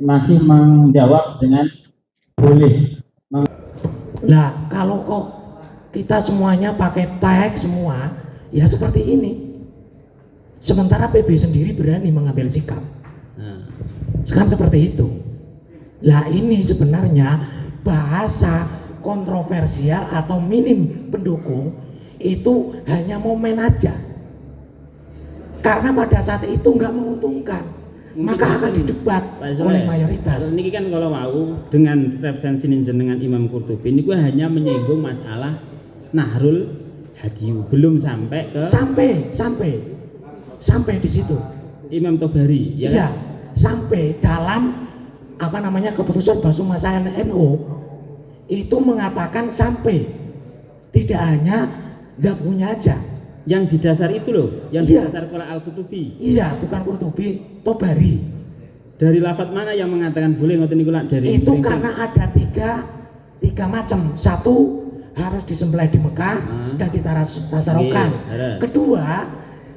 masih menjawab dengan boleh. Nah, kalau kok kita semuanya pakai tag semua, ya seperti ini. Sementara PB sendiri berani mengambil sikap. Sekarang seperti itu. Lah ini sebenarnya bahasa kontroversial atau minim pendukung itu hanya momen aja. Karena pada saat itu nggak menguntungkan, maka akan didebat oleh mayoritas. Ini kan kalau mau dengan referensi dengan Imam Qurtubi ini gue hanya menyinggung masalah Nahrul Hadiyu, belum sampai ke sampai di situ. Imam Tobari, ya. Iya, sampai dalam apa namanya keputusan Basu Masail NU itu mengatakan sampai tidak hanya dabunya aja. Yang di dasar itu loh, yang di dasar Qala Al-Qutubi. Iya, bukan Qurtubi, Tobari. Dari lafadz mana yang mengatakan boleh ngoten niku dari itu karena ada tiga macam. Satu harus disembelih di Mekah dan ditasarukan. Kedua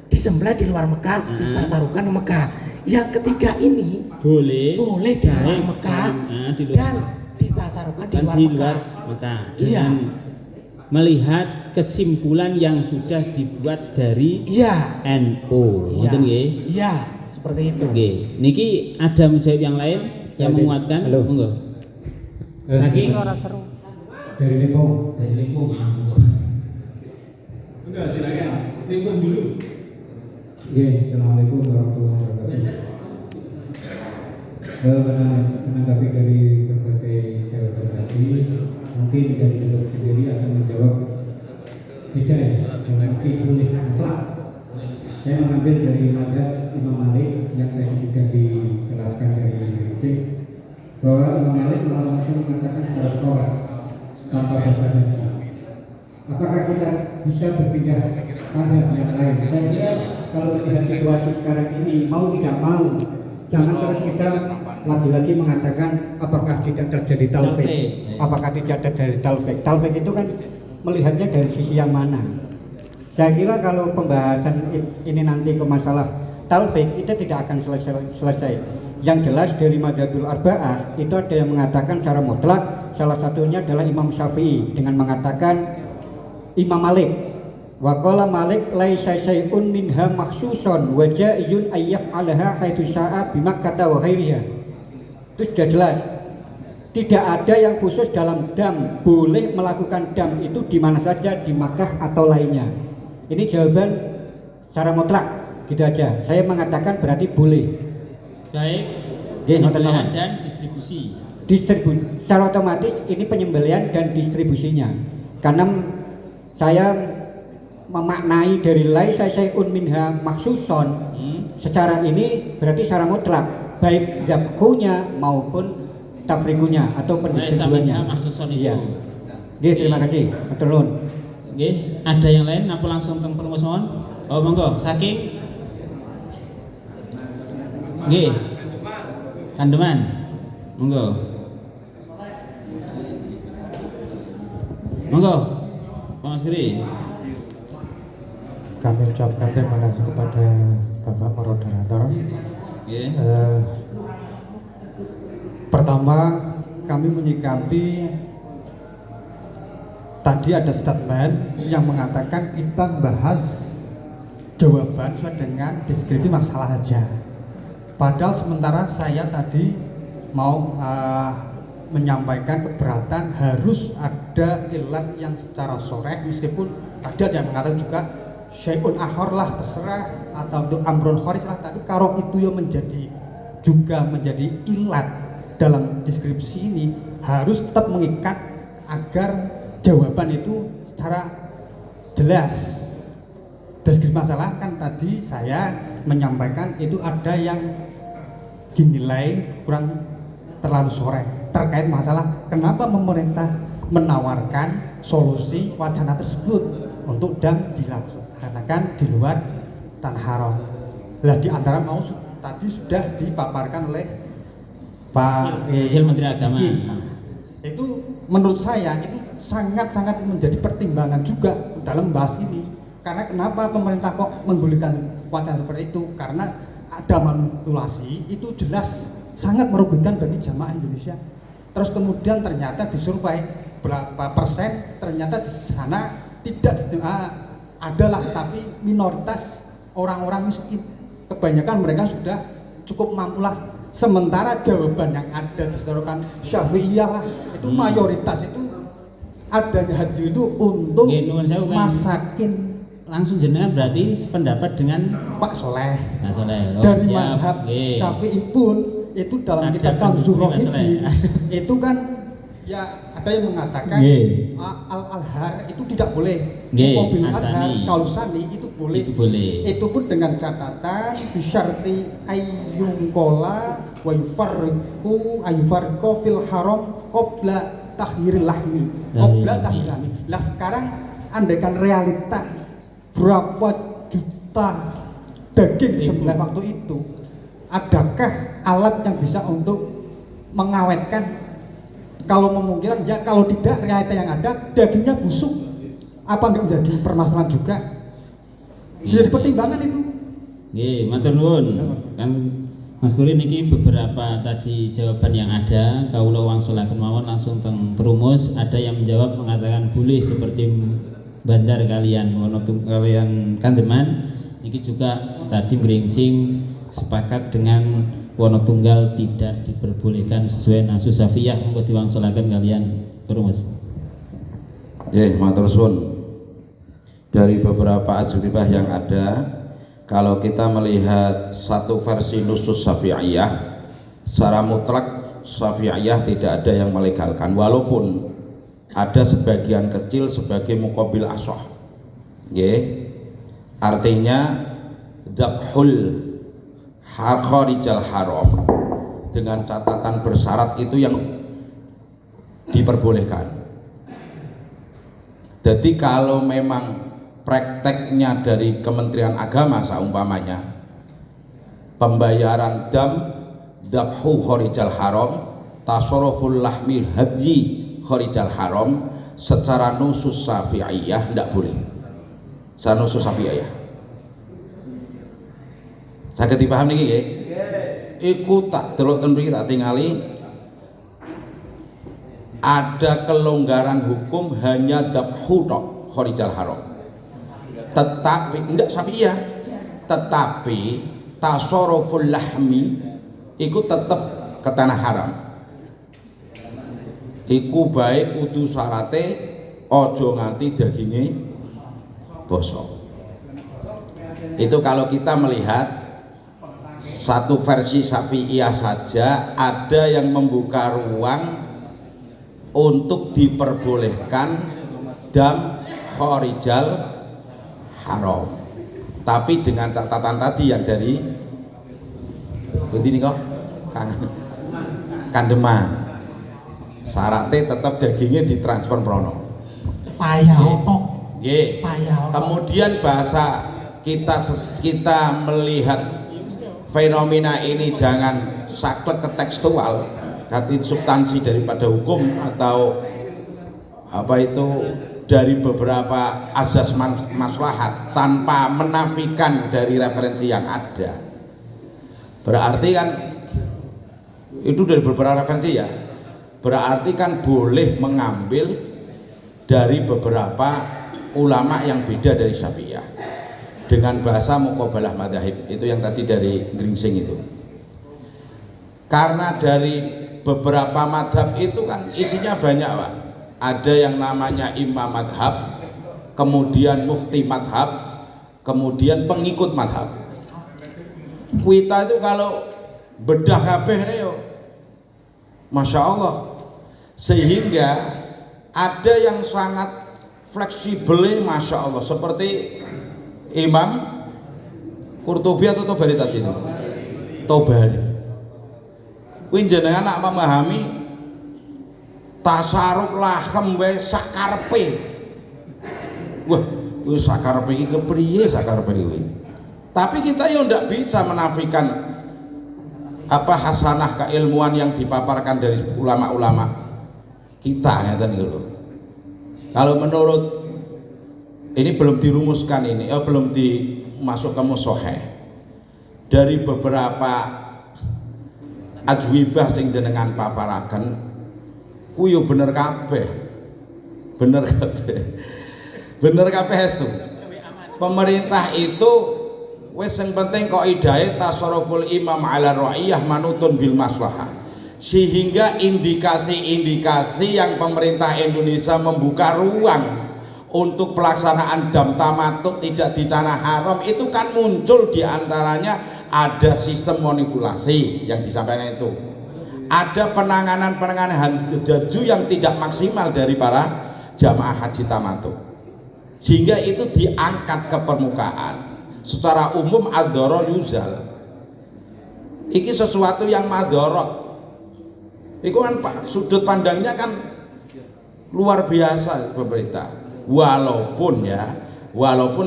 disembelih di luar Mekah, ditasarukan di Mekah. Yang ketiga ini boleh di luar Mekah dan ditasarukan di luar Mekah. Dengan melihat kesimpulan yang sudah dibuat dari NU. Ngoten nggih? Iya, seperti itu. Nggih. Niki ada menjawab yang lain yang menguatkan? Monggo. Saking ora seru. Dari Limpung. Enggak, silakan. Limpung dulu. Assalamualaikum warahmatullahi wabarakatuh. Menanggapi dari berbagai jawaban tadi, mungkin dari Dr. sendiri akan menjawab tidak ya, yang arti boleh mutlak. Saya mengambil dari mazhab Imam Malik yang tadi sudah dijelaskan dari Yusuf, bahwa Imam Malik malah langsung mengatakan secara sholat tanpa basa-basi. Apakah kita bisa berpindah mazhab yang lain? Saya kira kalau melihat situasi sekarang ini, mau tidak mau, jangan terus kita lagi-lagi mengatakan apakah tidak terjadi talfik, apakah tidak terjadi talfik. Talfik itu kan melihatnya dari sisi yang mana. Saya kira kalau pembahasan ini nanti ke masalah talfik itu tidak akan selesai. Yang jelas dari Madzhabul Arba'ah itu ada yang mengatakan secara mutlak, salah satunya adalah Imam Syafi'i dengan mengatakan Imam Malik wa qala Malik laisa syai'un minha makhsusun wa ja'iyun ayyaf'alaha haitsu sya'a bi Makkah wa ghairiha. Itu sudah jelas. Tidak ada yang khusus dalam dam, boleh melakukan dam itu di mana saja, di Makkah atau lainnya. Ini jawaban secara mutlak, gitu aja. Saya mengatakan berarti boleh. Baik. Penyembelihan dan distribusi. Secara otomatis ini penyembelihan dan distribusinya. Karena saya memaknai dari laisa syai'un minha makhsuson secara ini berarti secara mutlak, baik zabhunya maupun tafrikunya atau pendistribusiannya. Iya. Nggih, terima kasih. Matur nuwun. Nggih, ada yang lain apa langsung teng penulis mohon? Oh, monggo, saking nggih. Kandeman. Monggo. Monggo. Pak Mas Giri. Kami ucapkan terima kasih kepada Bapak Moderator. Pertama, kami menyikapi tadi ada statement yang mengatakan kita bahas jawaban sesuai dengan deskripsi masalah saja. Padahal sementara saya tadi mau menyampaikan keberatan harus ada ilat yang secara soreh, meskipun tadi ada yang mengatakan juga syai'un akhor lah terserah atau untuk amrun khoris lah, tapi kalau itu yang menjadi ilat dalam deskripsi ini harus tetap mengikat agar jawaban itu secara jelas. Deskripsi masalah kan tadi saya menyampaikan itu ada yang dinilai kurang terlalu sore terkait masalah kenapa pemerintah menawarkan solusi wacana tersebut untuk dam dilaksanakan di luar tanah haram. Lah di antara mau tadi sudah dipaparkan oleh Pak Menteri Agama. Itu menurut saya itu sangat-sangat menjadi pertimbangan juga dalam membahas ini. Karena kenapa pemerintah kok membolehkan wacana seperti itu? Karena ada manipulasi itu jelas sangat merugikan bagi jamaah Indonesia. Terus kemudian ternyata disurvei berapa persen, ternyata di sana tidak adalah, tapi minoritas orang-orang miskin. Kebanyakan mereka sudah cukup mampulah. Sementara jawaban yang ada disodorkan Syafi'iyah lah, itu mayoritas itu adanya haji itu untuk masakin. Langsung jenengan berarti sependapat dengan Pak Soleh. Pak Soleh. Dari mazhab Syafi'i pun itu dalam kitab Tamzuhroh itu kan ya ada yang mengatakan al-Alhar itu tidak boleh. Mobil Alhar Kausani itu boleh. Itu pun dengan catatan bisyarti ayyungkola wa yufarriqu fil haram qabla takhiril lahmi. Lah sekarang andaikan realita berapa juta daging sebelah waktu itu, adakah alat yang bisa untuk mengawetkan? Kalau memungkinkan ya, kalau tidak realita yang ada dagingnya busuk, apa enggak menjadi permasalahan juga? Jadi pertimbangan itu. Nggih, matur nuwun. Kan Mas Kuri niki beberapa tadi jawaban yang ada kawula wangsulaken mawon langsung teng perumus. Ada yang menjawab mengatakan boleh seperti Bandar kalian kalian Kandeman. Niki juga tadi Gringsing sepakat dengan Wonotunggal tidak diperbolehkan sesuai nasus Safiyah. Monggo diwangsulaken kalian perumus. Nggih, matur suwun. Dari beberapa ajwibah yang ada, kalau kita melihat satu versi nusus Syafi'iyah, secara mutlak Syafi'iyah tidak ada yang melegalkan, walaupun ada sebagian kecil sebagai muqabil ashah. Nggih. Artinya dzabhul kharijal haram dengan catatan bersyarat itu yang diperbolehkan. Jadi kalau memang prakteknya dari Kementerian Agama saumpamanya pembayaran dzabhu kharijal haram, tasarruful lahmil hadyi kharijal haram secara nusus Syafi'iyah tidak boleh. Secara nusus Syafi'iyah. Saged dipahami niki nggih? Iku tak delok ten mriki tak tingali ada kelonggaran hukum hanya dzabhu tok kharijal haram. Tetapi tidak Syafi'iyah. Tetapi tasarruful lahmi iku tetep ke tanah haram. Iku baik kudu syarate ojo nganti daginge bosok. Itu kalau kita melihat satu versi Syafi'iyah saja, ada yang membuka ruang untuk diperbolehkan dam kharijal haram, tapi dengan catatan tadi yang dari begini kok Kandeman, syaratnya tetap dagingnya ditransfer prono. Payah otok. Nggih. Kemudian bahasa kita melihat fenomena ini jangan saklek ke tekstual, kati substansi daripada hukum atau apa itu dari beberapa azas maslahat tanpa menafikan dari referensi yang ada. Berarti kan itu dari beberapa referensi ya. Berarti kan boleh mengambil dari beberapa ulama yang beda dari Syafi'iyah dengan bahasa muqabalah madzhab, itu yang tadi dari Gringsing itu. Karena dari beberapa madhab itu kan isinya banyak Pak. Ada yang namanya imam madhab, kemudian mufti madhab, kemudian pengikut madhab. Kita itu kalau bedah kabeh nih yo, Masya Allah, sehingga ada yang sangat fleksibel, Masya Allah, seperti Imam Qurtubi atau Tobari tadi itu, Tobari. Kuwi jenengan nak memahami tasarruf lahem wae sakarepe. Wah, kuwi sakarepe iki kepriye sakarepe kuwi. Tapi kita ya ndak bisa menafikan apa hasanah keilmuan yang dipaparkan dari ulama-ulama kita ngeten niku lho. Kalau menurut ini belum dirumuskan ini, belum dimasuk ke musoheh dari beberapa ajwibah sing jenengan paparaken ku yo bener kabeh. Bener kabeh estu. Pemerintah itu wis sing penting kok idahe tasarruful imam ala ra'iyah manutun bil maslahah. Sehingga indikasi-indikasi yang pemerintah Indonesia membuka ruang untuk pelaksanaan dam tamatut tidak di tanah haram itu kan muncul diantaranya ada sistem manipulasi yang disampaikan itu, ada penanganan haju yang tidak maksimal dari para jamaah haji tamatut, sehingga itu diangkat ke permukaan. Secara umum ad-dharar yuzal, iki sesuatu yang madharat. Itu kan sudut pandangnya kan luar biasa pemerintah. Walaupun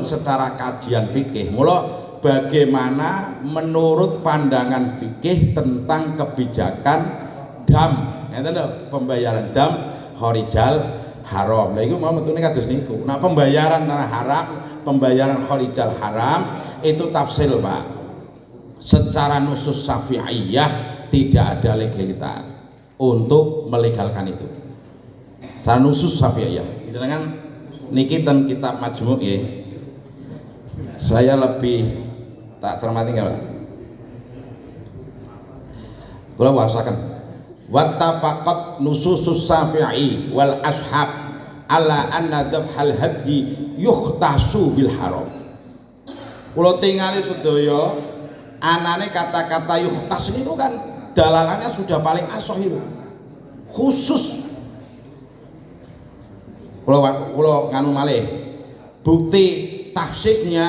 secara kajian fikih, mula bagaimana menurut pandangan fikih tentang kebijakan dam, pembayaran dam khorijal haram. Nah itu mau metune kados niku. Nah pembayaran tanah haram, pembayaran khorijal haram itu tafsil Pak. Secara nusus syafi'iyah tidak ada legalitas untuk melegalkan itu. Secara nusus syafi'iyah. Dengan niki ten kitab Majmu' ya. Saya lebih tak cermati enggak Pak? Kula wasaken wattafaqat nususus syafi'i wal ashab ala anna dhabhal hadyi yukhtasu bil haram. Kula tingali sedaya anane kata-kata yukhtas niku kan dalalannya sudah paling asoh itu. Khusus kula nganu malih bukti taksisnya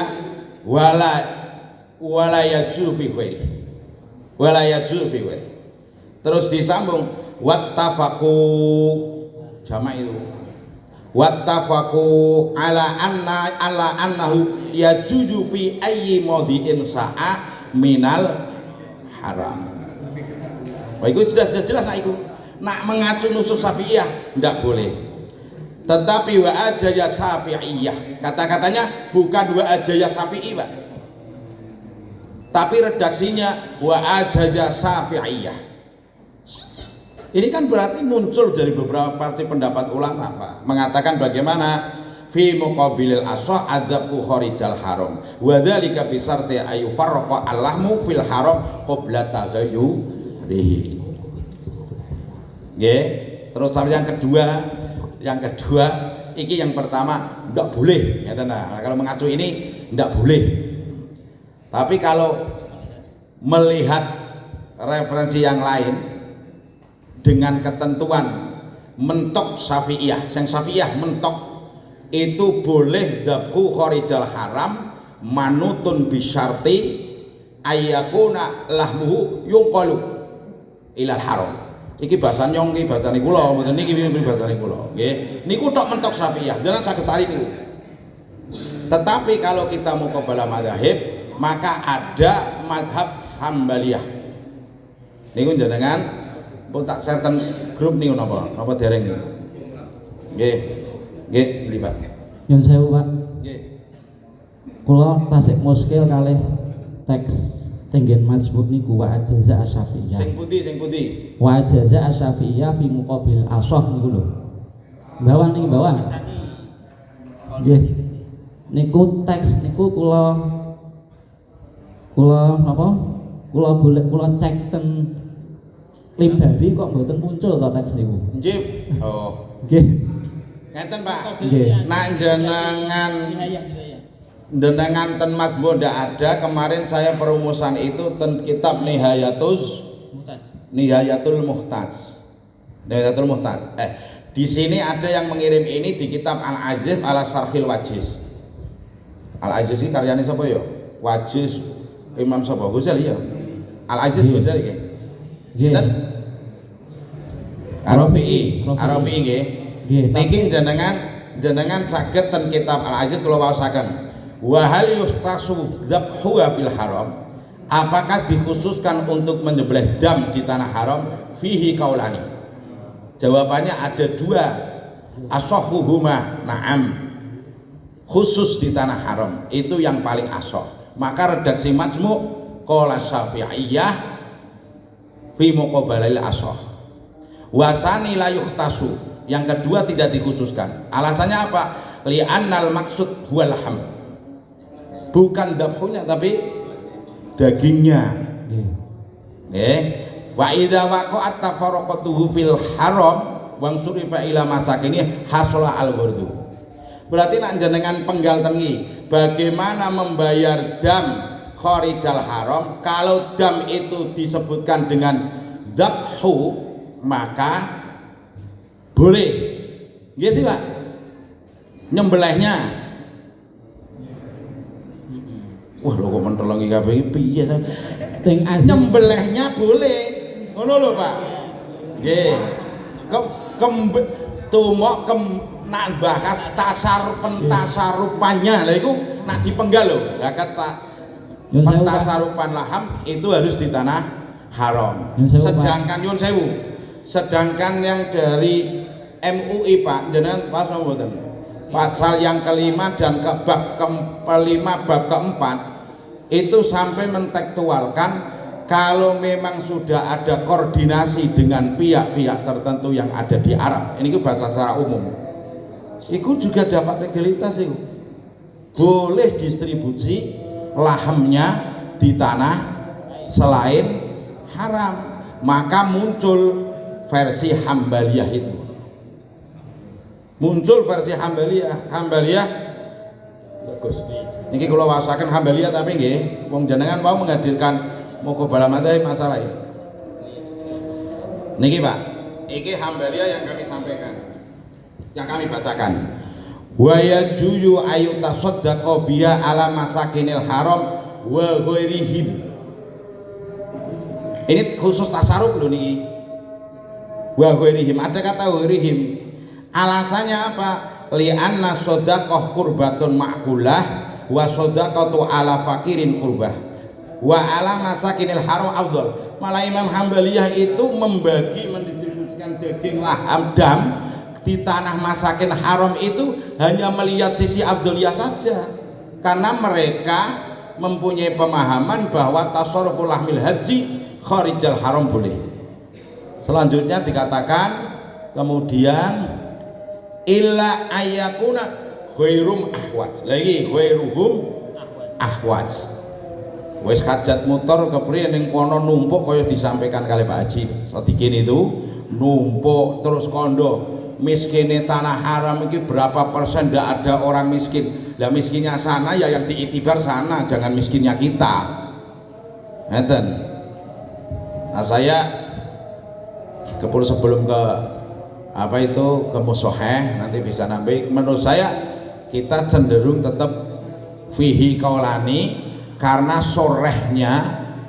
wala yaju fi ghairi. Terus disambung wattafaqu jamak itu. Wattafaqu ala annahu yajuju fi ayyi mawdi'in sa'a minal haram. Wah itu sudah jelas nak itu. Nak mengacu nusus syafi'iyah tidak boleh. Tetapi wa ajaya syafi'iyah, kata-katanya bukan wa ajaya syafi'i Pak, tapi redaksinya wa ajaya syafi'iyah. Ini kan berarti muncul dari beberapa partai pendapat ulama Pak, mengatakan bagaimana fi muqabilil ashah adzabku khorijal haram wa dzalika bi syarti ayu farraqa allahmu fil haram qabla taghayyurihi. Nggih, terus yang kedua iki yang pertama ndak boleh ya. Nah, kalau mengacu ini ndak boleh. Tapi kalau melihat referensi yang lain dengan ketentuan mentok syafi'iyah, yang syafi'iyah mentok itu boleh dabhu khorijal haram manutun bisyarti ayyakuna lahmuhu yuqalu ilal haram. Iki bahasa nyong iki bahasane kula, mboten niki bahasane kula. Nggih. Niku tok mentok syafi'iyah, jangan saged cari niku. Tetapi kalau kita muqabalah madzhab, maka ada madhab Hambaliyah. Niku jenengan pun tak share ten grup niku napa? Napa dereng niku? Nggih. Nggih, nggih Pak. Nyun sewu Pak. Nggih. Kula tasik muskil kalih teks tenggen mazhab niku wa ajaza asy-syafi'iyah. Sing pundi? Wa ajaza asy-syafi'iyah fi muqabil ashah niku lho. Bawah niki bawah. Nggih. Niku teks niku kula napa? Kula golek kula cek ten Limbari kok mboten muncul to teks niku. Nggih. Oh. Nggih. Ngeten Pak. Nggih. Nak jenengan ten Majmu' ndak ada. Kemarin saya perumusan itu ten kitab Nihayatul Muhtaj. Di sini ada yang mengirim ini di kitab Al-Aziz ala Sarhil Wajiz. Al-Aziz ini karyanya siapa ya? Wajiz Imam sapa? Ghazali ya. Al-Aziz Ghazali nggih. Sinten? Arafi'i nggih. Niki jenengan saged ten kitab Al-Aziz kula waosaken. Wa hal yustasu dzabhuha fil haram, apakah dikhususkan untuk menyembelih dam di tanah haram? Fihi kaulani. Jawabannya ada dua. Ashahuhuma na'am, khusus di tanah haram itu yang paling ashah. Maka redaksi Majmu' qala syafi'iyah fi muqabalil ashah. Wasani la yukhtasu, yang kedua tidak dikhususkan. Alasannya apa? Li'annal maksud huwal ham, bukan dabhunya tapi dagingnya. Wa idza waqa'at tafarraqatuhu fil haram wang surifa ila masakini hasala al ghurdu. Berarti nak jenengan penggal tengi, bagaimana membayar dam kharijal haram? Kalau dam itu disebutkan dengan dabhu, maka boleh. Nggih sih, Pak. Nyembelihnya. Wah, lho kok mentolongi kabeh iki piye ta? Nyembelihnya boleh. Ngono lho, Pak. Nggih. Tumok nak bahas pentasarupannya lah itu nak dipenggal lho. Lah kata pentasarupan laham itu harus di tanah haram. Sedangkan nyun sewu, sedangkan yang dari MUI Pak, jenengan pas mboten. Pasal yang kelima dan ke bab kelima bab keempat itu sampai mentekstualkan kalau memang sudah ada koordinasi dengan pihak-pihak tertentu yang ada di Arab, ini bahasa secara umum, itu juga dapat legalitas itu, boleh distribusi lahamnya di tanah selain haram. Maka muncul versi Hambaliyah itu, muncul versi Hambaliyah bagus. Niki kula wasaken Hambaliyah tapi nggih, wong jenengan mau menghadirkan muqabalah madzhab masalah ini. Niki Pak, iki Hambaliyah yang kami sampaikan, yang kami bacakan. Wa yajuyu ayu tasaddaqa biya ala masakinil haram wa ghairihim. Ini khusus tasarruf lho niki. Wa ghairihim, ada kata ghairihim. Alasannya apa? Li'anna shadaqah qurbatun ma'kulah wa shadaqatu ala fakirin qurbah wa ala masakinil haram afdal. Malah Imam Hambaliyah itu membagi mendistribusikan daging laham dam di tanah masakin haram itu hanya melihat sisi afdaliyah saja, karena mereka mempunyai pemahaman bahwa tasarruful lahmil haji kharijal haram boleh. Selanjutnya dikatakan kemudian illa ayyakuna ghairum ahwaj, lagi ghairuhum ahwaj. Wes hajat motor kepriye ning kono numpuk kaya disampaikan kali Pak Haji Sadikin itu, numpuk terus kondo miskine tanah haram iki berapa persen, ndak ada orang miskin. Lah miskinnya sana ya yang diitibar sana, jangan miskinnya kita. Ngeten. Nah saya sebelum ke apa itu ke musoheh nanti bisa nambah. Menurut saya kita cenderung tetap fihi kaulani, karena sorehnya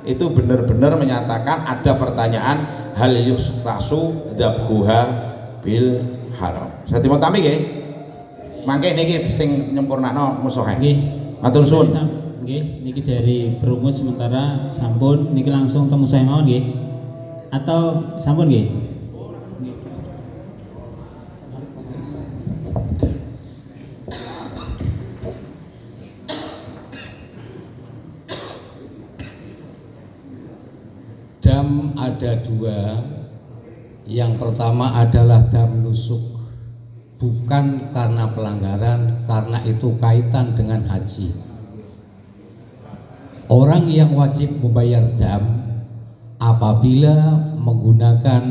itu benar-benar menyatakan ada pertanyaan hal yustasu dabhuha bil haram. Saya timur kami nggih. Mangke niki sing nyempurnakno musoheh. Nggih. Matur suwun. Nggih, niki dari perumus sementara sampun, niki langsung ke musoheh mawon nggih. Atau sampun nggih? Dam ada dua. Yang pertama adalah dam nusuk, bukan karena pelanggaran, karena itu kaitan dengan haji. Orang yang wajib membayar dam apabila menggunakan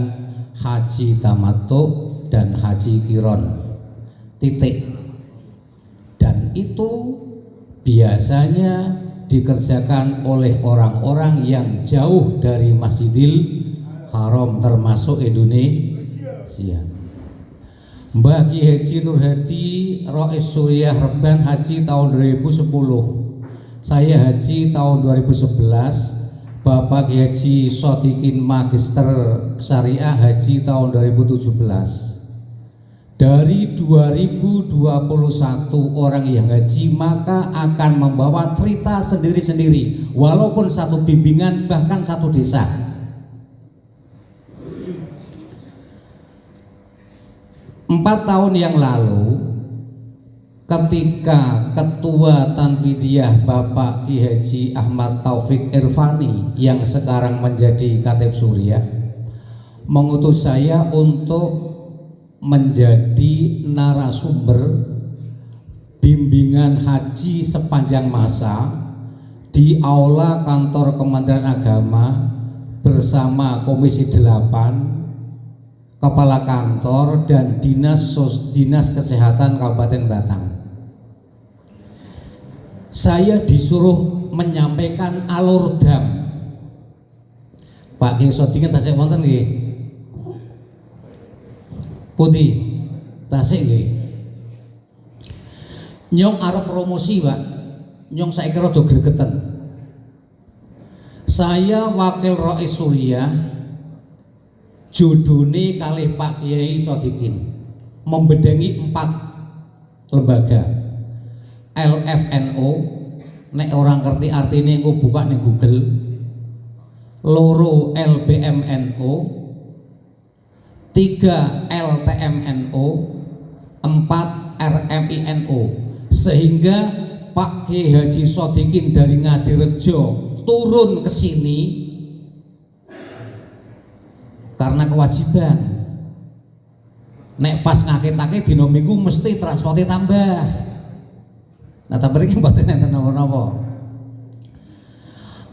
haji tamattu dan haji kiron, titik. Dan itu biasanya dikerjakan oleh orang-orang yang jauh dari Masjidil Haram termasuk Indonesia. Mbah Ki Haji Nur Hadi Rais Suriah Reban haji tahun 2010, saya haji tahun 2011, Bapak Ki Haji Sodikin Magister Syariah haji tahun 2017. Dari 2021 orang yang haji maka akan membawa cerita sendiri-sendiri, walaupun satu bimbingan bahkan satu desa. Empat tahun yang lalu ketika Ketua Tanfidiyah Bapak Ki Haji Ahmad Taufik Irvani yang sekarang menjadi Khatib Suriah mengutus saya untuk menjadi narasumber bimbingan haji sepanjang masa di aula kantor Kementerian Agama bersama Komisi 8, Kepala Kantor dan Dinas Kesehatan Kabupaten Batang. Saya disuruh menyampaikan alur dam. Pak Ki Sodingan tasik wonten nggih? Putih tasik nggih. Nyong arep promosi, Pak. Nyong saiki rada gregeten. Saya Wakil Rais Suriah, judune kalih Pak Kiai Sodikin, membedangi 4 lembaga. LFNO, nek orang ngerti artinya engko buka ning Google. Loro LBMNO, 3 LTMNO, 4 RMINO. Sehingga Pak Kiai Haji Sodikin dari Ngadirejo turun ke sini karena kewajiban. Nek pas ngaketake dina Minggu mesti transportnya tambah. Nah, tapi mriki mboten enten napa-napa.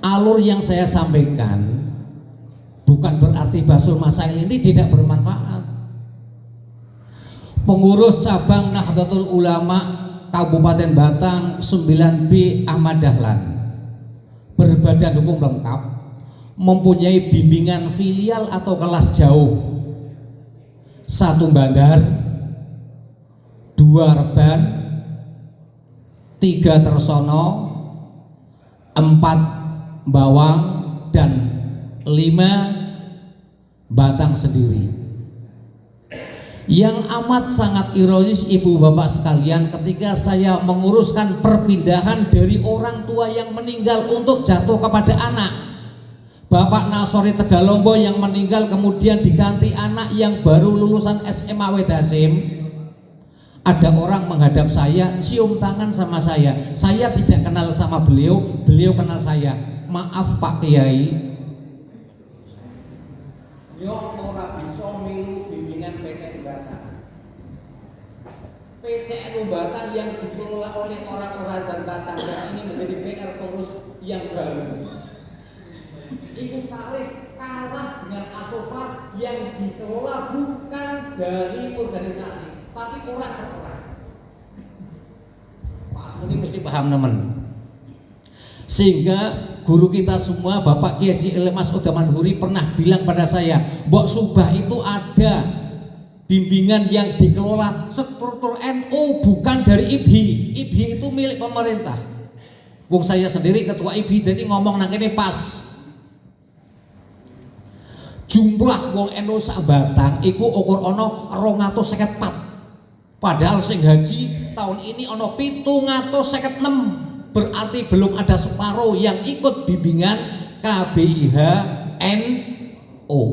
Alur yang saya sampaikan bukan berarti Basul Masail ini tidak bermanfaat. Pengurus cabang Nahdlatul Ulama Kabupaten Batang 9B Ahmad Dahlan berbadan hukum lengkap, mempunyai bimbingan filial atau kelas jauh, 1 Bandar, 2 Reban, 3 Tersono, 4 Bawang, dan 5 Batang sendiri. Yang amat sangat ironis Ibu Bapak sekalian, ketika saya menguruskan perpindahan dari orang tua yang meninggal untuk jatuh kepada anak, Bapak Nasori Tegalombo yang meninggal kemudian diganti anak yang baru lulusan SMA Wedasim, ada orang menghadap saya, cium tangan sama saya tidak kenal sama beliau, beliau kenal saya. Maaf Pak Kiai, yo ora bisa milu bimbingan PCN Batang. PCN Batang yang dikelola oleh orang-orang dan Batang, dan ini menjadi PR pengurus yang baru. Itu kalah dengan Asofa yang dikelola bukan dari organisasi, tapi orang per orang. Pak Asmuni mesti paham teman. Sehingga guru kita semua Bapak Kiai Haji Mas Udamanhuri pernah bilang pada saya, Mbok Subah itu ada bimbingan yang dikelola struktur NU bukan dari IBHI. IBHI itu milik pemerintah. Wong saya sendiri ketua IBHI, jadi ngomong nang kene pas. Jumlah wong NU sak Batang iku ukur ana 254. Padahal sing haji tahun ini ana 756. Berarti belum ada separuh yang ikut bimbingan KBIH NU.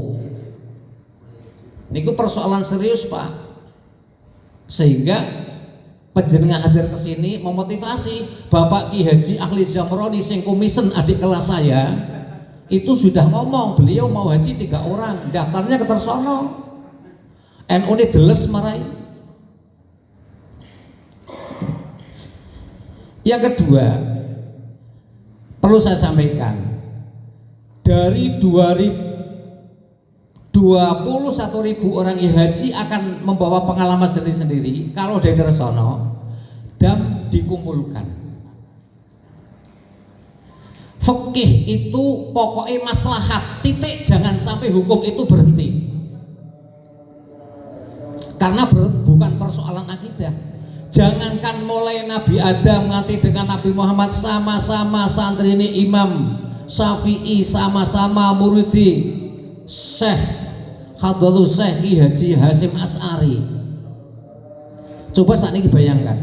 Ini persoalan serius Pak. Sehingga penjenengan hadir ke sini memotivasi. Bapak Ki Haji Ahli Zamroni sing komisen adik kelas saya itu sudah ngomong beliau mau haji 3 orang, daftarnya ke Tersono. NU ini deles marai. Yang kedua, perlu saya sampaikan, dari 21.000 orang yang haji akan membawa pengalaman sendiri-sendiri. Kalau dari Tersono, dam dikumpulkan. Fikih itu pokoknya maslahat, titik, jangan sampai hukum itu berhenti. Karena bukan persoalan akidah. Jangankan mulai Nabi Adam nganti dengan Nabi Muhammad sama-sama santri ini Imam Syafi'i, sama-sama muridi Syekh Khadlatul Syekh Ki Haji Hasyim Asy'ari. Coba saat ini bayangkan,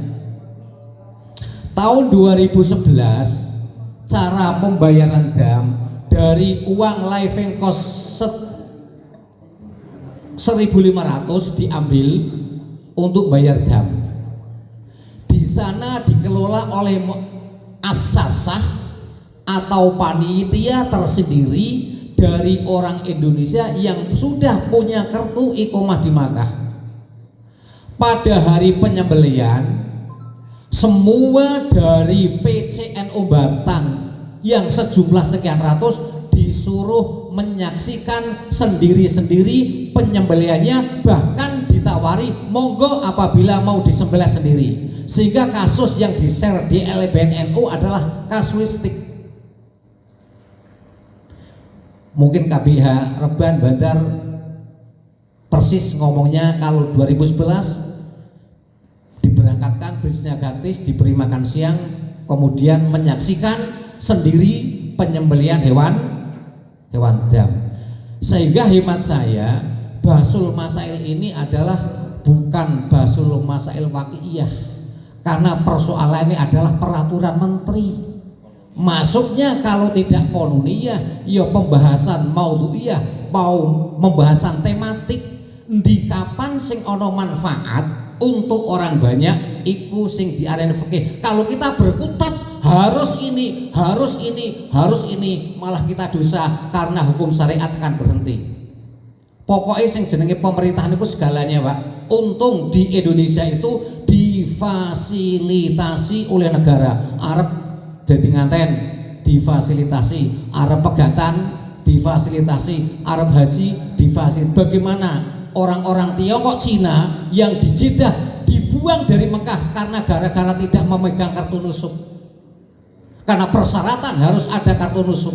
tahun 2011 cara pembayaran dam dari uang living cost 1.500 diambil untuk bayar dam. Di di sana dikelola oleh asasah atau panitia tersendiri dari orang Indonesia yang sudah punya kartu iqomah di Makkah. Pada hari penyembelihan, semua dari PCNU Batang yang sejumlah sekian ratus disuruh menyaksikan sendiri-sendiri penyembelihannya, bahkan ditawari monggo apabila mau disembelih sendiri. Sehingga kasus yang di-share di LBN NU adalah kasuistik. Mungkin KBH Reban Bandar persis ngomongnya kalau 2011 diberangkatkan bisnya gratis, diberi makan siang, kemudian menyaksikan sendiri penyembelihan hewan dam. Sehingga hemat saya, Basul Masail ini adalah bukan Basul Masail Waqi'iyah, karena persoalan ini adalah peraturan menteri. Masuknya kalau tidak konuniyah, ya pembahasan maudhu'iyah, mau pembahasan tematik. Di kapan sing ono manfaat untuk orang banyak, iku sing diarani fikih. Kalau kita berkutat harus ini, malah kita dosa karena hukum syariat akan berhenti. Pokoknya sing jenenge pemerintahan itu segalanya, Pak. Untung di Indonesia itu difasilitasi oleh negara. Arab jadi nganten difasilitasi, Arab pegatan difasilitasi, Arab haji difasilitasi. Bagaimana orang-orang Tiongkok, Cina yang di Jeddah dibuang dari Mekah karena gara-gara tidak memegang kartu nusuk, karena persyaratan harus ada kartu nusuk.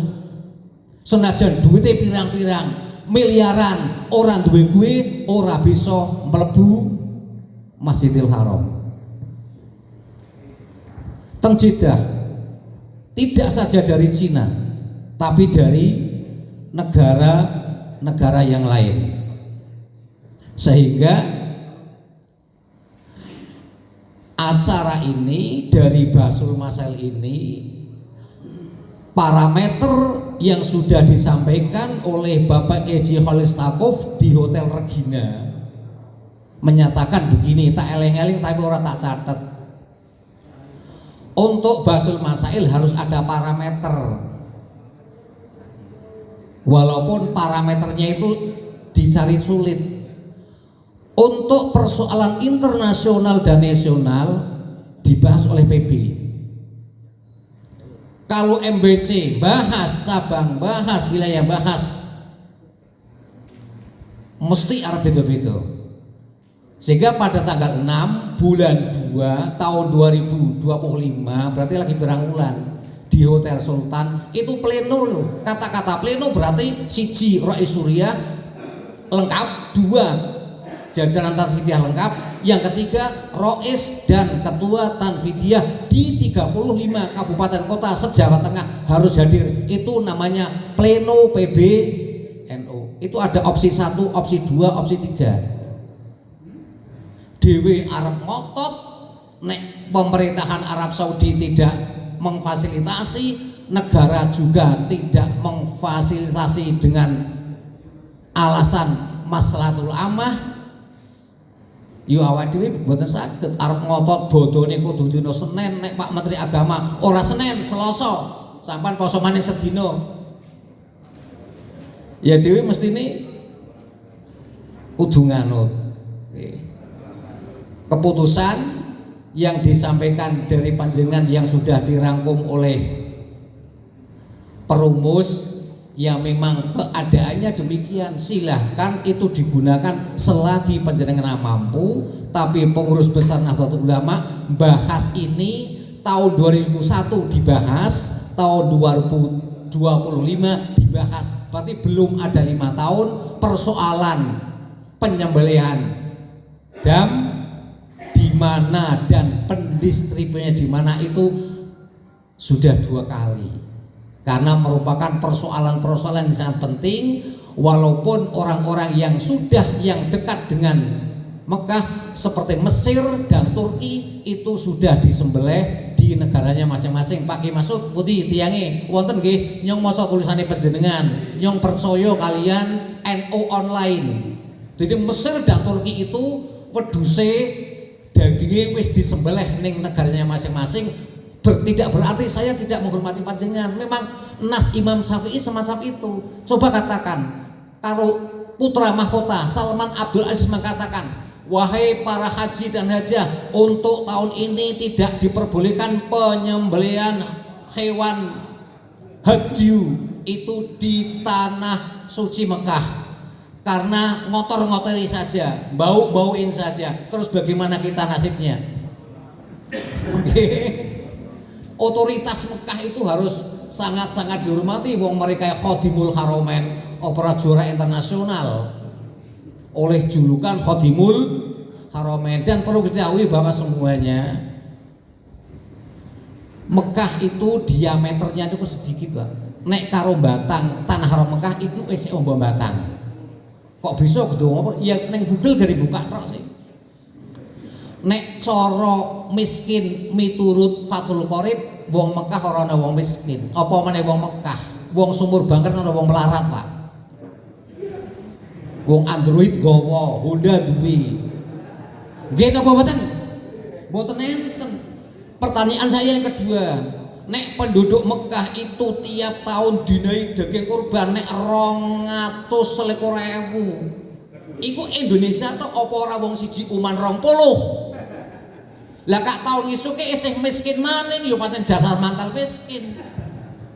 Senajan duitnya pirang-pirang miliaran, orang duwe gue ora bisa mlebu Masjidil Haram. Teng Jeddah tidak saja dari Cina, tapi dari negara-negara yang lain. Sehingga acara ini dari Basul Masail ini, parameter yang sudah disampaikan oleh Bapak Eji Khalil di Hotel Regina menyatakan begini, tak eleng-eleng tapi orang tak catat. Untuk Basul Masail harus ada parameter, walaupun parameternya itu dicari sulit. Untuk persoalan internasional dan nasional dibahas oleh PB. Kalau MBC bahas cabang, bahas wilayah, bahas mesti arep beda-beda. Sehingga pada tanggal 6 bulan 2 tahun 2025, berarti lagi berang bulan, di Hotel Sultan itu pleno loh. Kata-kata pleno berarti siji Rais Surya lengkap, 2 jajaran Tanfidiyah lengkap, yang ketiga Rais dan ketua Tanfidiyah di 35 kabupaten kota se-Jawa Tengah harus hadir. Itu namanya pleno PBNU. Itu ada opsi 1, opsi 2, opsi 3. Dewi Arab ngotot nek pemerintahan Arab Saudi tidak memfasilitasi, negara juga tidak memfasilitasi dengan alasan maslahatul amah. Yo awak dhewe mboten saged arep ngotot bodone kudu dina Senin, nek Pak Menteri Agama ora Senin, Selasa sampean poso maning sedina. Ya dhewe mestine kudu nganut keputusan yang disampaikan dari panjenengan yang sudah dirangkum oleh perumus, yang memang keadaannya demikian. Silahkan itu digunakan selagi panjenengan mampu. Tapi pengurus besar Nahdlatul Ulama bahas ini tahun 2001 dibahas, tahun 2025 dibahas, berarti belum ada 5 tahun. Persoalan penyembelihan dam di mana dan pendistribusinya di mana itu sudah 2 kali, karena merupakan persoalan-persoalan yang sangat penting. Walaupun orang-orang yang sudah yang dekat dengan Mekah seperti Mesir dan Turki itu sudah disembelih di negaranya masing-masing. Pak Ki Masud putih tiange wonten nggih nyong maca tulisane panjenengan, nyong percaya kalian NU online. Jadi Mesir dan Turki itu wedhuse daging dagingnya wis disembelih ning negaranya masing-masing, tidak berarti saya tidak menghormati panjenengan. Memang nas Imam Syafi'i semacam itu. Coba katakan kalau putra mahkota Salman Abdul Aziz mengatakan, wahai para haji dan hajah, untuk tahun ini tidak diperbolehkan penyembelihan hewan hadyu itu di tanah suci Mekah karena ngotor-ngotori saja, bau-bauin saja. Terus bagaimana kita nasibnya? Otoritas Mekah itu harus sangat-sangat dihormati. Wong mereka Khodimul Haromen, opera juara internasional oleh julukan Khodimul Haromen. Dan perlu diketahui bahwa semuanya Mekah itu diameternya itu sedikit lah. Nek karo Batang, tanah haram Mekah itu wis ombo Batang. Kok bisa gitu apa? Ya neng Google gari buka tok sih. Nek coro miskin miturut Fathul Qorib, wong Mekah ora ana wong miskin. Apa meneh wong Mekah? Wong sumur bangker ana wong melarat, Pak. Wong Android gowo, Honda duwi. Nggih napa mboten? Mboten enten. Pertanyaan saya yang kedua, nek penduduk Mekah itu tiap tahun dinai daging kurban nek 200.000. Iku Indonesia to apa ora wong siji uman 20. Lah kak tahun isuke isih miskin maning ya pancen dasar mantal miskin.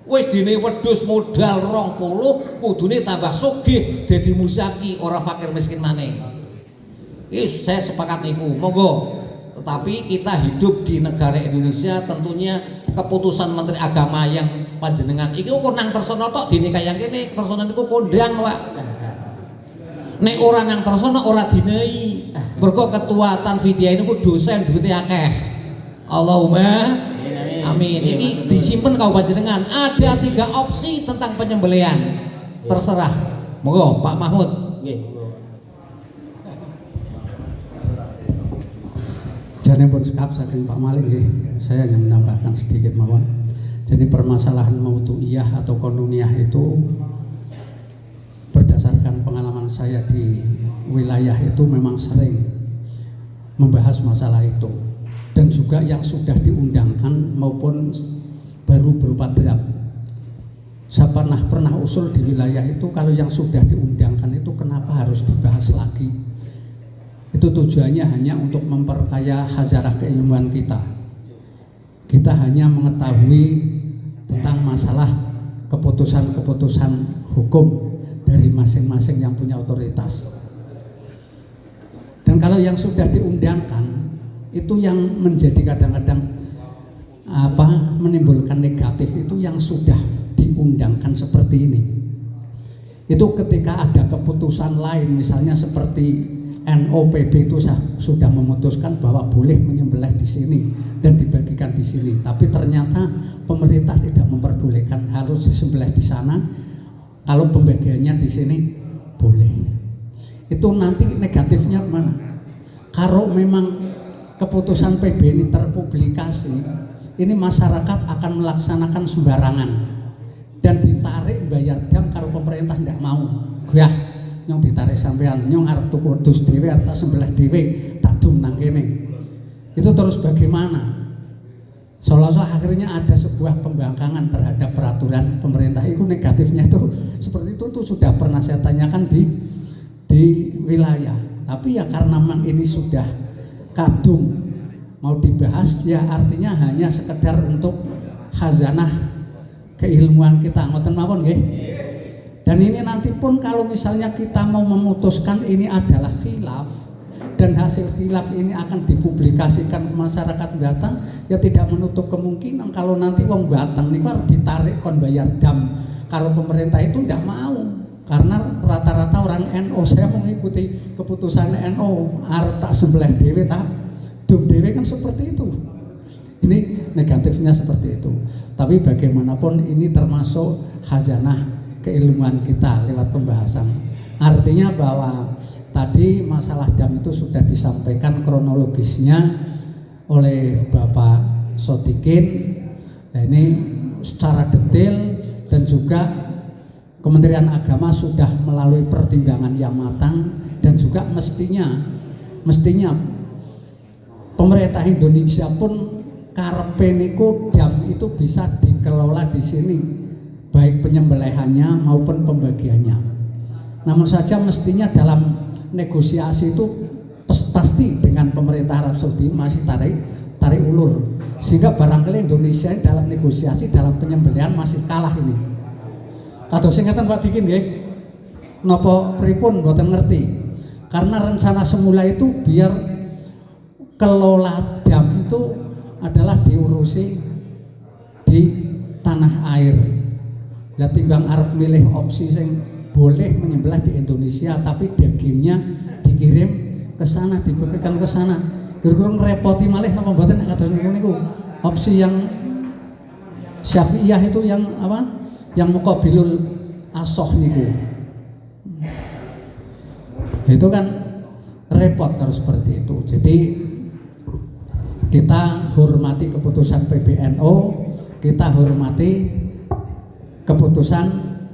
Wis dene wedhus modal 20 kudune tambah sugih dadi musaki ora fakir miskin maning. Yes, saya sepakat niku. Monggo. Tetapi kita hidup di negara Indonesia, tentunya keputusan Menteri Agama yang panjenengan iki kok nang tersono tok dene kaya kene, tersono niku kondang, Pak. Nek ora nang tersono ora dinai. Mergo ketua Tanfidiyah niku dosen duwite akeh. Allahumma amin. Iki disimpen kau panjenengan. Ada 3 opsi tentang penyembelihan. Terserah. Monggo Pak Mahmud. Jane pun sekap saking Pak Malik nggih. Saya hanya menambahkan sedikit mawon. Jadi permasalahan mautu'iyah atau konuniyah itu berdasarkan pengalaman saya di wilayah itu memang sering membahas masalah itu, dan juga yang sudah diundangkan maupun baru berupa draft. Saya pernah usul di wilayah itu, kalau yang sudah diundangkan itu kenapa harus dibahas lagi? Itu tujuannya hanya untuk memperkaya hajarah keilmuan kita. Kita hanya mengetahui tentang masalah keputusan-keputusan hukum dari masing-masing yang punya otoritas. Dan kalau yang sudah diundangkan itu yang menjadi kadang-kadang menimbulkan negatif itu yang sudah diundangkan seperti ini. Itu ketika ada keputusan lain, misalnya seperti NOPB itu sudah memutuskan bahwa boleh menyembelih di sini dan dibagikan di sini, tapi ternyata pemerintah tidak memperbolehkan, harus disembelih di sana. Kalau pembagiannya di sini boleh. Itu nanti negatifnya mana? Kalau memang keputusan PB ini terpublikasi, ini masyarakat akan melaksanakan sembarangan dan ditarik bayar dam kalau pemerintah tidak mau. Gah nyong ditarik sampean, nyong arep tuku wedhus dhewe arep tak sembelah dhewe, tak dum nang kene. Itu terus bagaimana? Seolah-olah akhirnya ada sebuah pembangkangan terhadap peraturan pemerintah. Itu negatifnya itu seperti itu sudah pernah saya tanyakan di wilayah. Tapi ya karena memang ini sudah kadung mau dibahas, ya artinya hanya sekedar untuk khazanah keilmuan kita. Ngoten mawon nggih. Dan ini nanti pun kalau misalnya kita mau memutuskan ini adalah khilaf dan hasil khilaf ini akan dipublikasikan ke masyarakat Batang, ya tidak menutup kemungkinan kalau nanti wong Batang ini harus ditarik kon bayar dam. Kalau pemerintah itu tidak mau, karena rata-rata orang NU, saya mengikuti keputusan NU, arep tak sebelah dewe tak dum dewe, kan seperti itu. Ini negatifnya seperti itu. Tapi bagaimanapun ini termasuk khazanah keilmuan kita lewat pembahasan. Artinya bahwa tadi masalah dam itu sudah disampaikan kronologisnya oleh Bapak Sodikin. Nah, ini secara detail, dan juga Kementerian Agama sudah melalui pertimbangan yang matang, dan juga mestinya pemerintah Indonesia pun karepe niku dam itu bisa dikelola di sini, baik penyembelihannya maupun pembagiannya. Namun saja mestinya dalam negosiasi itu pasti dengan pemerintah Arab Saudi masih tarik ulur, sehingga barangkali Indonesia dalam negosiasi dalam penyembelihan masih kalah ini. Kados sing ngeten Pak Dikin nggih. Napa pripun mboten ngerti. Karena rencana semula itu biar kelola dam itu adalah diurusi di tanah air. Lah timbang arep milih opsi sing boleh menyembelih di Indonesia tapi dagingnya dikirim ke sana, diberikan ke sana. Kira-kira ngerepoti malih napa mboten nek kados niku opsi yang Syafi'iyah itu yang apa? Yang muqabilul asoh niku. Itu kan repot kalau seperti itu. Jadi kita hormati keputusan PBNU, kita hormati keputusan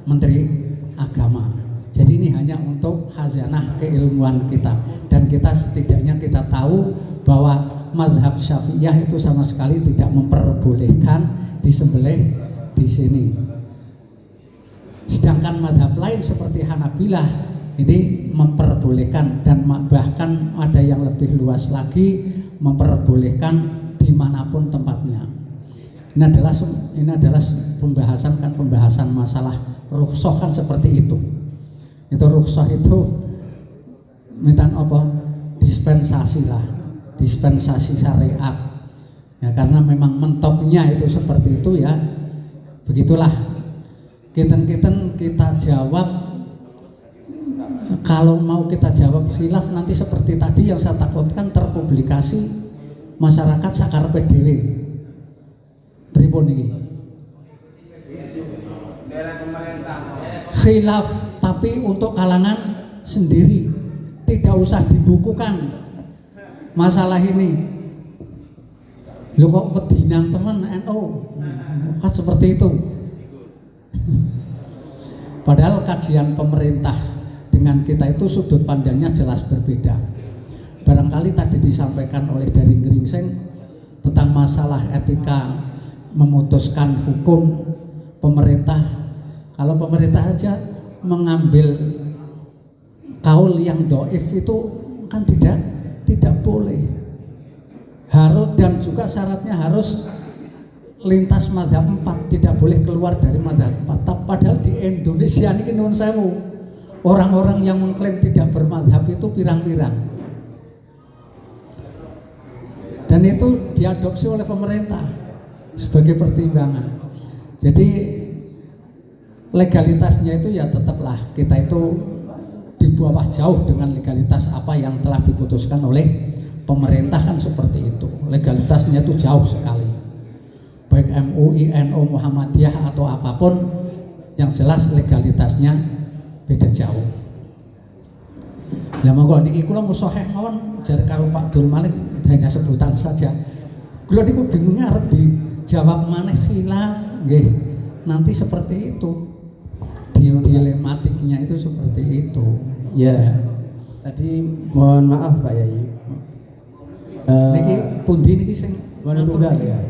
Menteri Agama. Jadi ini hanya untuk khazanah keilmuan kita, dan kita setidaknya kita tahu bahwa mazhab Syafi'iyah itu sama sekali tidak memperbolehkan disembelih di sini. Sedangkan mazhab lain seperti Hanabilah ini memperbolehkan, dan bahkan ada yang lebih luas lagi memperbolehkan dimanapun tempatnya. Ini adalah pembahasan masalah rukhsah kan seperti itu. Itu rukhsah itu minta apa? Dispensasi lah, dispensasi syariat. Ya karena memang mentoknya itu seperti itu ya. Begitulah. Kinten-kinten kita jawab. Kalau mau kita jawab khilaf nanti seperti tadi yang saya takutkan terpublikasi masyarakat sakarepe dhewe. Pripun iki? Khilaf tapi untuk kalangan sendiri, tidak usah dibukukan masalah ini. Lho kok wedinan teman NU kan seperti itu. Padahal kajian pemerintah dengan kita itu sudut pandangnya jelas berbeda. Barangkali tadi disampaikan oleh dari Ngeringseng tentang masalah etika memutuskan hukum pemerintah. Kalau pemerintah aja mengambil kaul yang dhaif itu kan tidak boleh. Harus, dan juga syaratnya harus lintas mazhab 4, tidak boleh keluar dari mazhab 4. Padahal di Indonesia ini nuwun sewu, orang-orang yang mengklaim tidak bermadhab itu pirang-pirang, dan itu diadopsi oleh pemerintah sebagai pertimbangan. Jadi legalitasnya itu ya tetaplah kita itu di bawah jauh dengan legalitas apa yang telah diputuskan oleh pemerintah kan seperti itu. Legalitasnya itu jauh sekali, baik MUI, NU, Muhammadiyah atau apapun, yang jelas legalitasnya beda jauh. Lah monggo niki kula musahih mawon jare karo Pak Dul Malik, hanya sebutan saja. Kula niku bingungnya arep dijawab maneh khilaf nggih. Nanti seperti itu. Dilematiknya itu seperti itu. Ya. Tadi mohon maaf Pak Yai. Niki pundi niki sing Wonotunggal ya.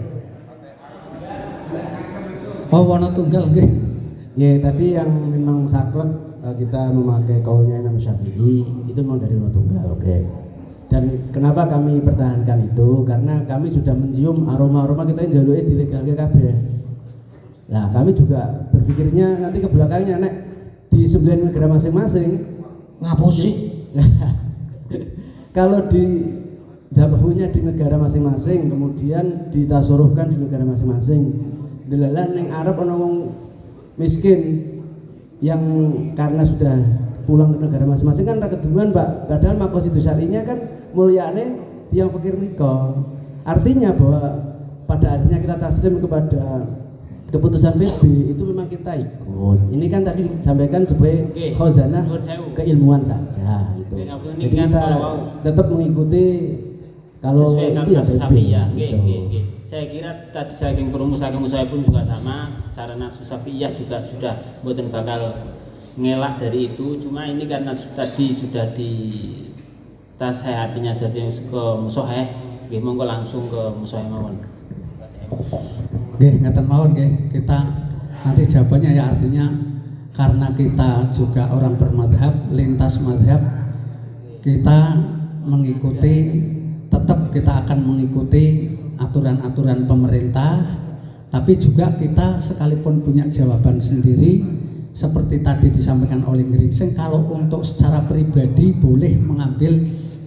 Oh Wonotunggal nggih. Ya tadi yang memang saklek kita memakai kaulnya Imam Syafi'i itu memang dari Wonotunggal, oke. Dan kenapa kami pertahankan itu? Karena kami sudah mencium aroma-aroma kita yang jaluknya dilegalkan kabeh. Nah kami juga berpikirnya nanti ke belakangnya nek di 9 negara masing-masing ngapusi. Kalau di dabahunya di negara masing-masing, kemudian ditasorufkan di negara masing-masing. Delalah ning Arab ana wong miskin yang karena sudah pulang ke negara masing-masing kan ra keduman, Pak. Padahal maqasid syar'inya kan mulyane yang fakir nika. Artinya bahwa pada akhirnya kita taslim kepada keputusan PB itu memang kita ikut. Ini kan tadi disampaikan sebagai khazanah keilmuan saja gitu. Jadi kita tetap mengikuti kalau itu ya PB. Saya kira tadi saking perumusan saya pun juga sama, secara nafsu Syafi'iyah juga sudah mboten bakal ngelak dari itu. Cuma ini karena tadi sudah di tas artinya jadi ke musoheh, Nggih monggo langsung ke Musyawarah mawon. Nggih, ngeten mawon nggih. Kita nanti jawabannya ya, artinya karena kita juga orang bermadhab, lintas madhab, kita mengikuti, tetap kita akan mengikuti aturan-aturan pemerintah, tapi juga kita sekalipun punya jawaban sendiri seperti tadi disampaikan oleh Geringsing, kalau untuk secara pribadi boleh mengambil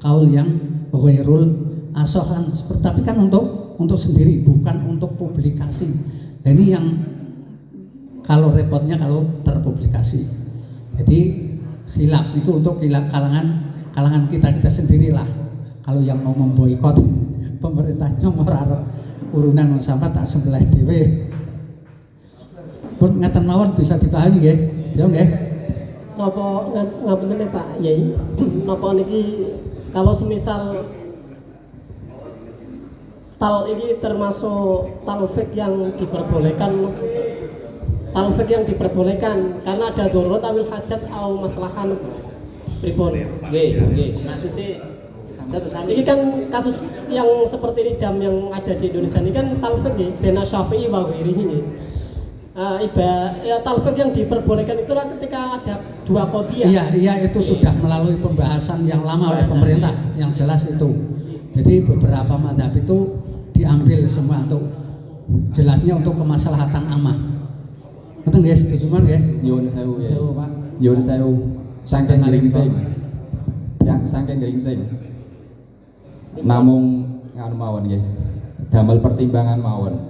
kaul yang ghairul asohan, tapi kan untuk sendiri, bukan untuk publikasi. Nah, ini yang kalau repotnya kalau terpublikasi. Jadi khilaf itu untuk kalangan kita sendirilah. Kalau yang mau memboikot pemerintahnya mau arep urunan sama tak sebelah dhewe. Pun ngeten mawon bisa dipahami nggih. Sedaya nggih. Napa ngapunten Pak Yai, napa niki kalau semisal tal ini termasuk talfik yang diperbolehkan karena ada darurat awil hajat atau maslahan pripun. Nggih, maksudnya ini kan kasus yang seperti ini dam yang ada di Indonesia ini kan talfik nggih bena Syafi'i wa ghairihi nggih. Talfik yang diperbolehkan itulah ketika ada dua qadhiyah. Iya itu sudah melalui pembahasan yang lama oleh pemerintah, yang jelas itu. Jadi beberapa mazhab itu diambil semua untuk jelasnya untuk kemaslahatan amah. Betul nggih, setuju man nggih? Nyuwun sewu ya. Nyuwun sewu. Saking Geringsing. Ya, saking Geringsing. Namung nganu mawon nggih. Damel pertimbangan mawon.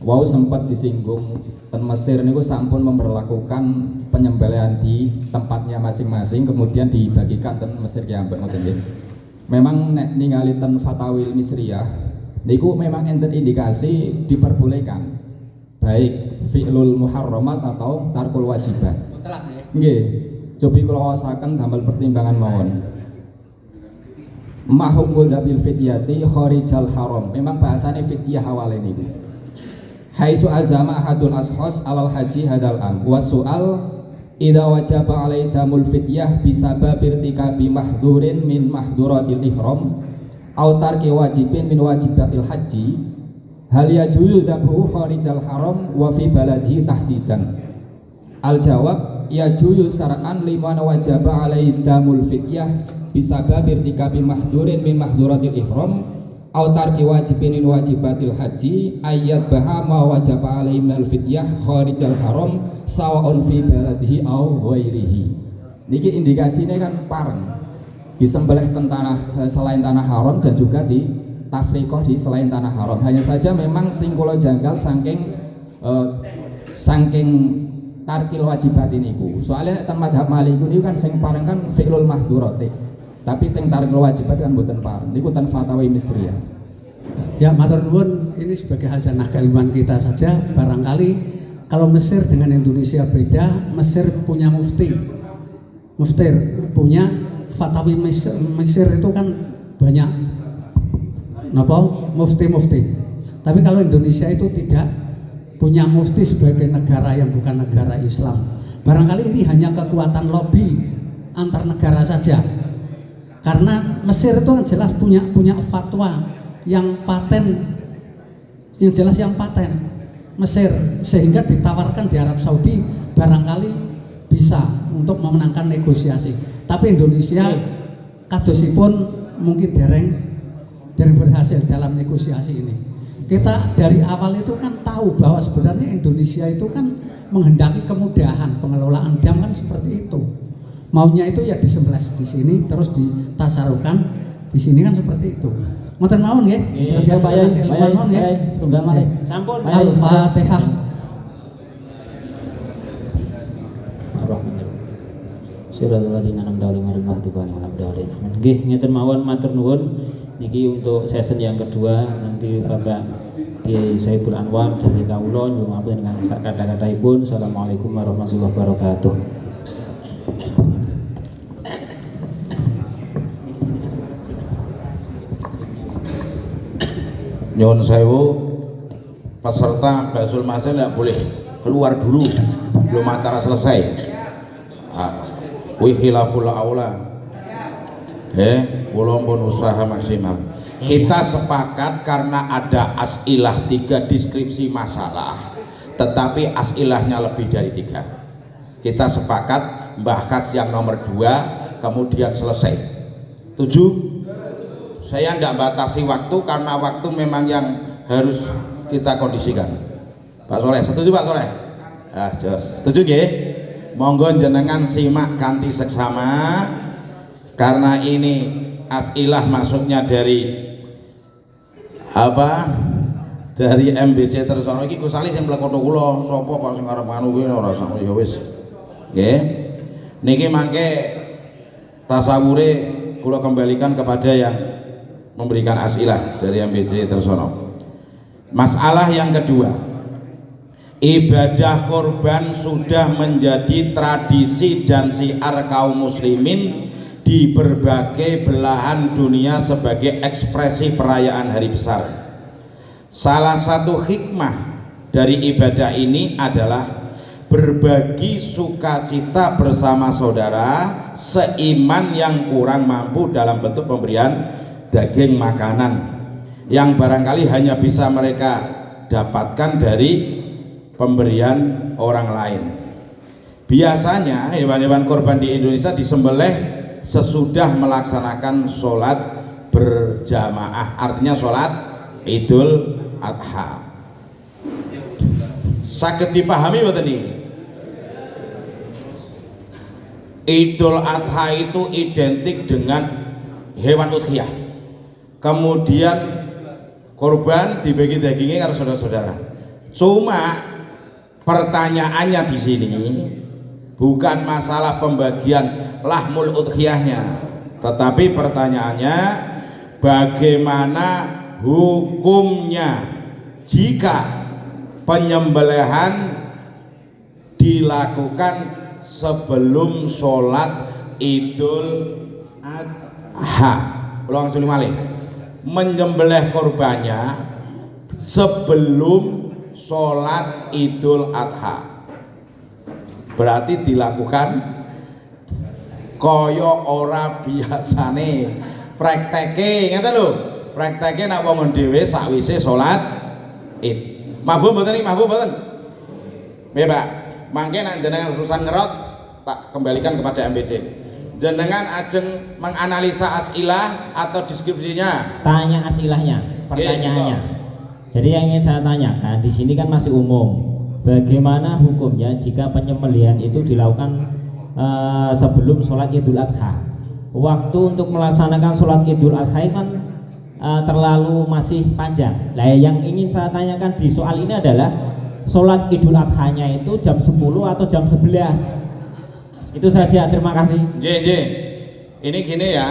Wau sempat disinggung ten Mesir niku sampun memperlakukan penyembelihan di tempatnya masing-masing kemudian dibagikan ten Mesir ki ampun ngoten nggih. Memang nek ningali ten Fatawil Misriyah niku memang enten indikasi diperbolehkan baik fi'lul muharramat atau tarkul wajibat. Mutlak nggih. Nggih. Cobi kula wasaken damel pertimbangan mawon. Mahum bil fityati kharijal haram. Memang bahasane fityah awale niku. Haitsu azama ahadul ashos alal haji hadal am wa su'al idza wajaba alaidamul fityah bisabab irtikabi mahdhurin min mahdhuratil ihram au tarki wajibin min wajibatil haji hal yajuzu dhabhu kharijal haram wa fi baladihi tahdidan. Al jawab yajuzu syar'an liman wajaba alaidamul fityah bisabab irtikabi mahdhurin min mahdhuratil ihram au tarki wajibin min wajibatil haji ayat baha ma wajaba alaihi minal fityah kharijal haram sawaun fi baladihi au ghairihi. Niki indikasinya kan pareng disembelih selain tanah haram dan juga di tafriqah di selain tanah haram. Hanya saja memang sing kula janggal saking tarkil wajibat niku. Soalnya ten madhab Maliki niku kan sing pareng kan fi'lul mahdhurati. Tapi sing tarkil wajibat kan mboten pareng. Niku ten Fatawi Misriyah. Ya matur nuwun, ini sebagai hazanah keilmuan kita saja. Barangkali kalau Mesir dengan Indonesia beda. Mesir punya muftir punya Fatawi Mesir itu kan banyak mufti. Tapi kalau Indonesia itu tidak punya mufti sebagai negara yang bukan negara Islam. Barangkali ini hanya kekuatan lobby antar negara saja. Karena Mesir itu kan jelas punya fatwa yang paten, yang jelas yang paten Mesir, sehingga ditawarkan di Arab Saudi barangkali bisa untuk memenangkan negosiasi. Tapi Indonesia kadosipun mungkin dereng berhasil dalam negosiasi ini. Kita dari awal itu kan tahu bahwa sebenarnya Indonesia itu kan menghendaki kemudahan pengelolaan dam kan seperti itu. Maunya itu ya disembelih di sini terus ditasarukan di sini kan seperti itu. Ngoten mawon nggih. Sebagai hasanah ilmuwan mawon nggih. Tunggal malih. Sampun. Al-Fatihah. Siratal ladzina an'amta 'alaihim ghairil maghdubi 'alaihim waladdallin. Nggih, ngeten mawon matur nuwun. Niki untuk season yang kedua nanti Bapak Kiai Saiful Anwar dari kawula nyuwun dengan kata-katahipun. Assalamualaikum warahmatullahi wabarakatuh. Nyuwun sewu, peserta Basul Masin tidak boleh keluar dulu belum acara selesai. Kuwi khilaful aula. Kula pun usaha maksimal. Kita sepakat karena ada as'ilah 3 deskripsi masalah, tetapi as'ilahnya lebih dari 3. Kita sepakat bahas yang nomor 2 kemudian selesai. 7. Saya tidak batasi waktu karena waktu memang yang harus kita kondisikan. Pak Soleh, setuju Pak Soleh? Setuju nggih? Monggo jenengan simak kanthi seksama karena ini as'ilah masuknya dari dari MBC Tersono iki Gus Ali sing mlekono kula sapa Pak sing arep anu kuwi ora sak ya wis. Nggih. Niki mangke tasawure kula kembalikan kepada yang memberikan as'ilah dari MBC Tersono. Masalah yang kedua, ibadah korban sudah menjadi tradisi dan syiar kaum muslimin di berbagai belahan dunia sebagai ekspresi perayaan hari besar. Salah satu hikmah dari ibadah ini adalah berbagi sukacita bersama saudara seiman yang kurang mampu dalam bentuk pemberian daging makanan yang barangkali hanya bisa mereka dapatkan dari pemberian orang lain. Biasanya hewan-hewan korban di Indonesia disembelih sesudah melaksanakan sholat berjamaah, artinya sholat Idul Adha. Saged dipahami mboten niki? Idul Adha itu identik dengan hewan udhiyah. Kemudian korban dibagi dagingnya karo saudara-saudara. Cuma pertanyaannya di sini bukan masalah pembagian lahmul udhiyahnya, tetapi pertanyaannya bagaimana hukumnya jika penyembelihan dilakukan sebelum sholat Idul Adha. Ulang sekali malih, menyembelih korbannya sebelum sholat Idul Adha berarti dilakukan kaya ora biasane prakteke, ngeten lho. Prakteke nek wong dhewe sakwise salat Id. Mafhum mboten iki? Mafhum mboten? Nggih, Pak. Mangke nek jenengan urusan ngerot tak kembalikan kepada MBC. Jenengan ajeng menganalisa as'ilah atau deskripsinya? Tanya as'ilahnya, pertanyaannya. Jadi yang ingin saya tanyakan di sini kan masih umum. Bagaimana hukumnya jika penyembelihan itu dilakukan sebelum sholat Idul Adha? Waktu untuk melaksanakan sholat Idul Adha kan terlalu masih panjang. Nah, yang ingin saya tanyakan di soal ini adalah sholat Idul Adha-nya itu jam 10 atau jam 11? Itu saja, terima kasih. Ini gini ya,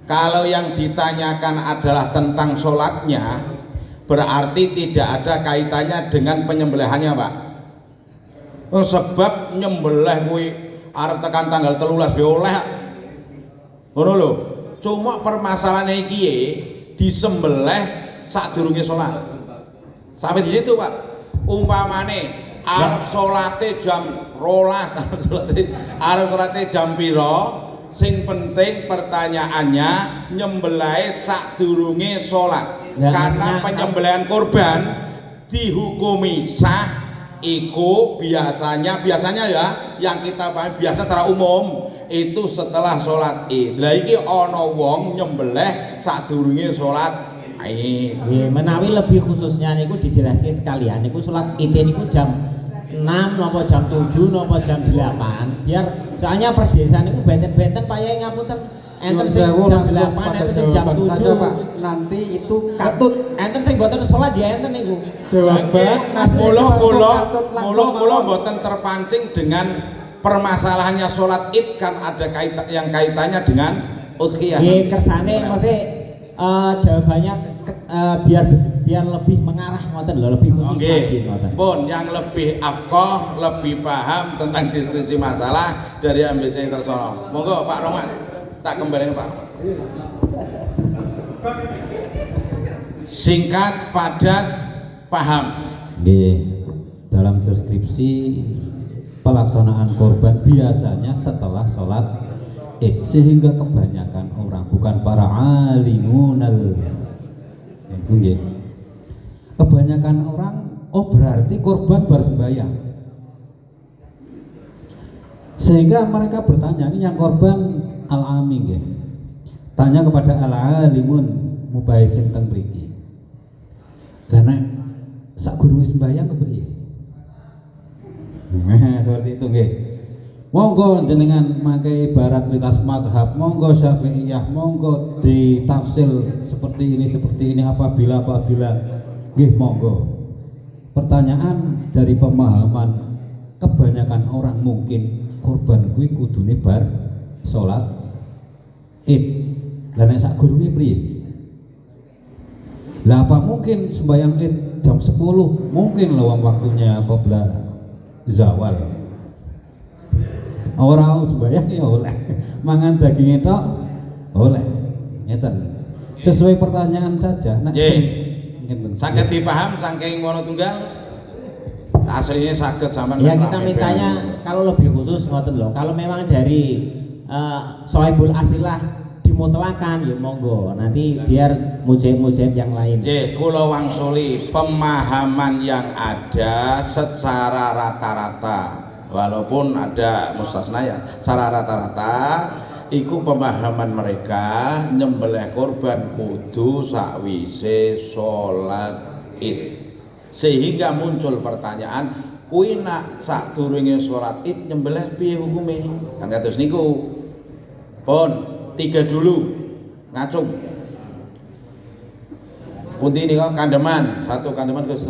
kalau yang ditanyakan adalah tentang sholatnya, berarti tidak ada kaitannya dengan penyembelihannya, Pak. Sebab nyembelih kuwi arep tekan tanggal 13 oleh ngono lho. Cuma permasalahan iki disembelih sadurunge salat. Sampai di situ, Pak. Umpamane arep salate jam 12, arep salate jam pira? Sing penting pertanyaannya nyembelih sadurunge salat. Karena penyembelihan korban dihukumi sah iku biasanya ya yang kita pahami biasa secara umum itu setelah sholat Id. Lah iki ana wong nyembelih sadurunge sholat Id. Nggih, menawi lebih khususnya niku dijelaskan sekalian niku sholat Id niku jam 6 napa jam 7 napa jam 8 biar soalnya perdesaan niku benten-benten Pak Yai ngapunten. Enten sing jam 8, enten sing jam 7 saja, Pak. Nanti itu katut. Enten sing mboten salat ya enten niku. Jawaban mula mboten terpancing dengan permasalahannya sholat Id kan ada kaitannya dengan udhiyah. Nggih, kersane mesti jawabannya biar lebih mengarah ngoten lho, lebih khusus lagi ngoten. Pun yang lebih afqah, lebih paham tentang diskusi masalah dari MBC Tersono. Monggo Pak Roman. Tak kembali Pak. Singkat, padat, paham. Nggih. Dalam deskripsi pelaksanaan korban biasanya setelah sholat id, sehingga kebanyakan orang, bukan para alimunal, kebanyakan orang, oh berarti korban bersembahyang, sehingga mereka bertanya, ini yang korban al-amin ya, tanya kepada al-alimun mubaisin teng mriki, karena sak guru sembahyang kepriye. Seperti itu nggih. Monggo jenengan makai ibarat lintas madhab, monggo Syafi'iyah, monggo ditafsir seperti ini apabila nggih monggo. Pertanyaan dari pemahaman kebanyakan orang mungkin korban kuwi kudune bar salat Id. Lah nek sak gurune priye? Lah apa mungkin sembahyang Id jam 10? Mungkin lawang waktunya qabla zawal. Ora sembahyang ya oleh, mangan daging tok oleh. Ngeten. Sesuai pertanyaan saja. Nek saged dipaham saking mono tunggal. Aslinya saged sampean. Ya kita mintanya kalau lebih khusus ngoten loh. Kalau memang dari Sohaibul Asilah dimutlakan ya monggo. Nanti biar mujaib-mujaib yang lain. Nggih, kula wangsuli pemahaman yang ada secara rata-rata, walaupun ada mustasnayan, secara rata-rata iku pemahaman mereka nyembelih korban kudu sakwise salat Id. Sehingga muncul pertanyaan, kuwi nak sadurunge salat Id nyembelih piye hukume? Kan kados niku. Pun 3 dulu ngacung. Pundi nika kandeman, 1 kandeman Gus.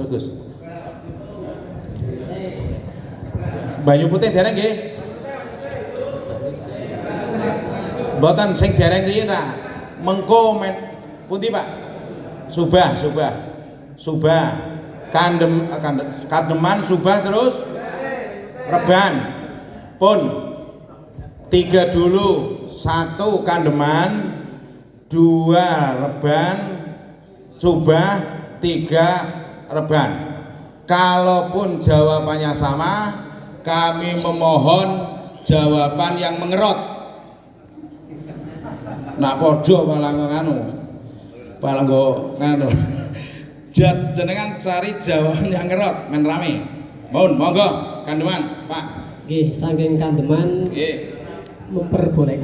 Banyu putih dereng nggih. Mboten sing dereng riyin ta. Mengko men pundi Pak? Subah. Kandeman subah terus reban. Pun 3 dulu, 1 kandeman, 2 reban, subah, 3 reban. Kalaupun jawabannya sama, kami memohon jawaban yang mengerot. Nak podo malah nganu. Jenengan cari jawaban yang ngerot men rame. Mohon monggo kandeman, Pak. Nggih, saking kandeman nggih memperbolehkan